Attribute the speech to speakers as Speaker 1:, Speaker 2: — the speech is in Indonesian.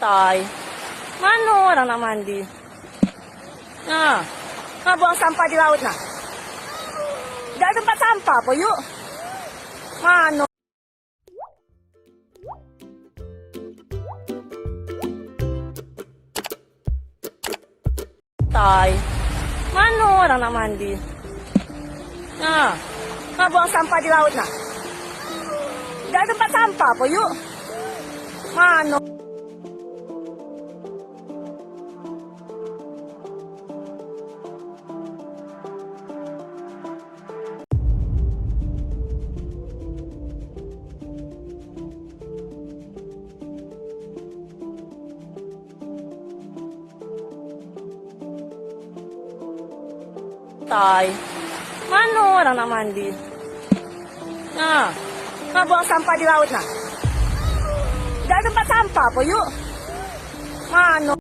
Speaker 1: Tay. Mano orang nak mandi? Nah, buang sampah di laut nah. Tidak ada tempat sampah po yuk. Mano? Tay. Mano orang nak mandi? Nah, buang sampah di laut nah. Tidak ada tempat sampah po yuk. Mano? Tay. Mano orang nak mandi? Nah, buang sampah di laut nah. Tidak ada tempat sampah po yuk. Mano?